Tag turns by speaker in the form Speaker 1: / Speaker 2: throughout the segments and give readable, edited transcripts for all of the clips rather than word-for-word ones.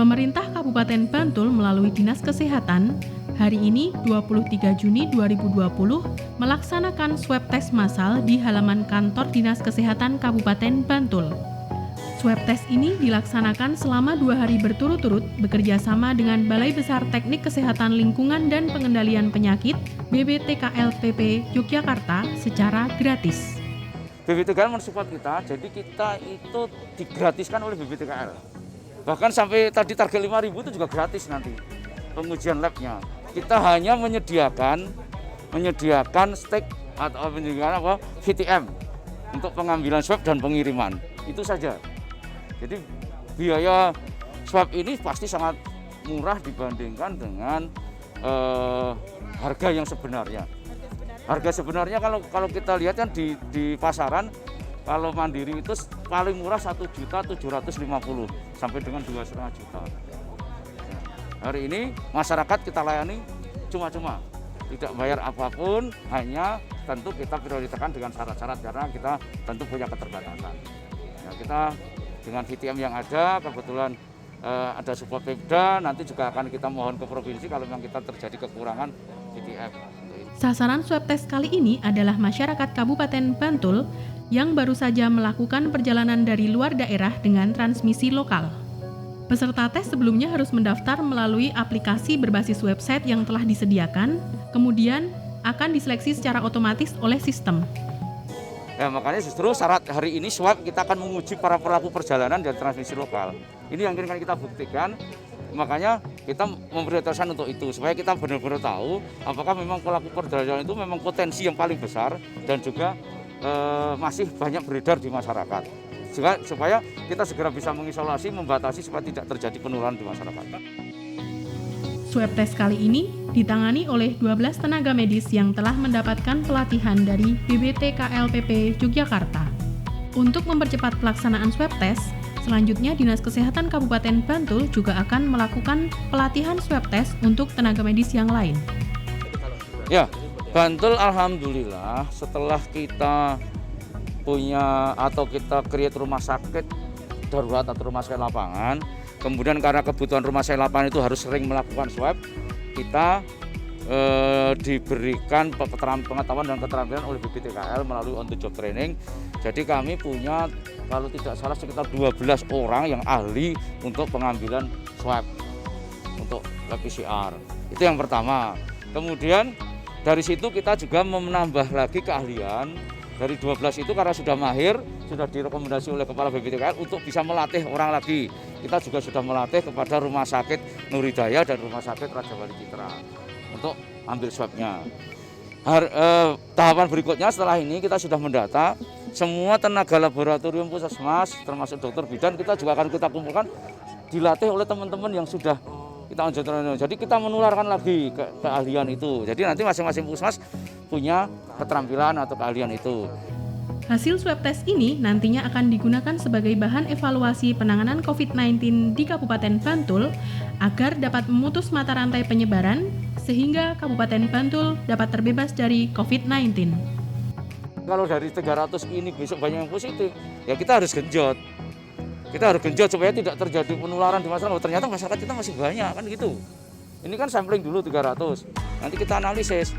Speaker 1: Pemerintah Kabupaten Bantul melalui Dinas Kesehatan hari ini 23 Juni 2020 melaksanakan swab test massal di halaman kantor Dinas Kesehatan Kabupaten Bantul. Swab test ini dilaksanakan selama 2 hari berturut-turut bekerja sama dengan Balai Besar Teknik Kesehatan Lingkungan dan Pengendalian Penyakit BBTKLPP Yogyakarta secara gratis.
Speaker 2: BBTKL mensupport kita, jadi kita itu digratiskan oleh BBTKL. Bahkan sampai tadi target 5.000 itu juga gratis nanti pengujian labnya. Kita hanya menyediakan stek atau menyediakan VTM untuk pengambilan swab dan pengiriman. Itu saja. Jadi biaya swab ini pasti sangat murah dibandingkan dengan harga yang sebenarnya. Harga sebenarnya kalau kita lihat kan di pasaran, kalau mandiri itu paling murah 1.750.000 sampai dengan 2,5 juta. Hari ini masyarakat kita layani cuma-cuma, tidak bayar apapun, hanya tentu kita prioritaskan dengan syarat-syarat karena kita tentu punya keterbatasan. Ya, kita dengan VTM yang ada, kebetulan ada support Pemda, nanti juga akan kita mohon ke provinsi kalau memang kita terjadi kekurangan VTM.
Speaker 1: Sasaran swab test kali ini adalah masyarakat Kabupaten Bantul yang baru saja melakukan perjalanan dari luar daerah dengan transmisi lokal. Peserta tes sebelumnya harus mendaftar melalui aplikasi berbasis website yang telah disediakan, kemudian akan diseleksi secara otomatis oleh sistem.
Speaker 2: Ya, makanya justru syarat hari ini swab kita akan menguji para pelaku perjalanan dan transmisi lokal. Ini yang ingin kita buktikan, makanya kita memprioritaskan untuk itu, supaya kita benar-benar tahu apakah memang pelaku perjalanan itu memang potensi yang paling besar dan juga masih banyak beredar di masyarakat. Supaya kita segera bisa mengisolasi, membatasi supaya tidak terjadi penularan di masyarakat.
Speaker 1: Swab test kali ini ditangani oleh 12 tenaga medis yang telah mendapatkan pelatihan dari BBTKLPP Yogyakarta. Untuk mempercepat pelaksanaan swab test, selanjutnya Dinas Kesehatan Kabupaten Bantul juga akan melakukan pelatihan swab test untuk tenaga medis yang lain.
Speaker 2: Ya, Bantul alhamdulillah setelah kita punya atau kita create rumah sakit darurat atau rumah sakit lapangan, kemudian karena kebutuhan rumah sakit lapangan itu harus sering melakukan swab, kita diberikan pengetahuan dan keterampilan oleh BBTKL melalui on the job training. Jadi kami punya kalau tidak salah sekitar 12 orang yang ahli untuk pengambilan swab untuk PCR. Itu yang pertama. Kemudian dari situ kita juga menambah lagi keahlian. Dari 12 itu karena sudah mahir, sudah direkomendasi oleh Kepala BBTKL untuk bisa melatih orang lagi. Kita juga sudah melatih kepada Rumah Sakit Nuridaya dan Rumah Sakit Raja Wali Citra untuk ambil swabnya. Tahapan berikutnya setelah ini kita sudah mendata semua tenaga laboratorium puskesmas termasuk dokter bidan kita juga akan kita kumpulkan, dilatih oleh teman-teman yang sudah kita on job training. Jadi kita menularkan lagi keahlian itu. Jadi nanti masing-masing puskesmas punya keterampilan atau keahlian itu.
Speaker 1: Hasil swab test ini nantinya akan digunakan sebagai bahan evaluasi penanganan COVID-19 di Kabupaten Bantul agar dapat memutus mata rantai penyebaran sehingga Kabupaten Bantul dapat terbebas dari COVID-19.
Speaker 2: Kalau dari 300 ini besok banyak yang positif, ya kita harus genjot. Kita harus genjot supaya tidak terjadi penularan di masyarakat. Ternyata masyarakat kita masih banyak kan gitu. Ini kan sampling dulu 300, nanti kita analisis.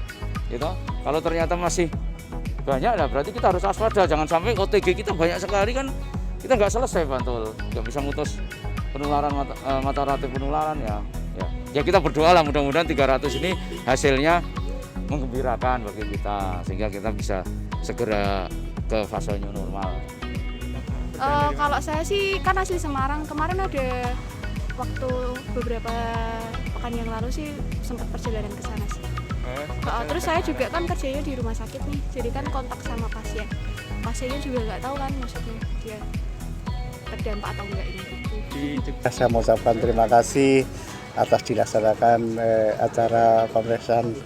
Speaker 2: Gitu. Kalau ternyata masih banyak, nah berarti kita harus waspada. Jangan sampai OTG kita banyak sekali kan, kita nggak selesai Bantul, nggak bisa mutus penularan mata rantai penularan ya kita berdoa lah mudah-mudahan 300 ini hasilnya menggembirakan bagi kita sehingga kita bisa segera ke fase new normal.
Speaker 3: Kalau saya sih kan asli Semarang, kemarin ada waktu beberapa pekan yang lalu sih sempat perjalanan ke sana sih. Terus saya juga kan kerjanya di rumah sakit nih, jadi kan kontak sama pasien. Pasiennya juga nggak tahu kan maksudnya dia terdampak atau enggak ini.
Speaker 4: Saya mau ucapkan terima kasih atas dilaksanakan acara pemeriksaan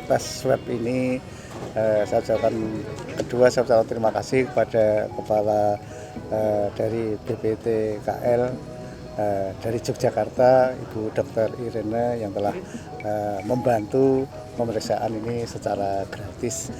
Speaker 4: tes swab ini. Saya ucapkan kedua, saya ucapkan terima kasih kepada kepala dari BBTKL dari Yogyakarta, Ibu Dr. Irene yang telah membantu pemeriksaan ini secara gratis.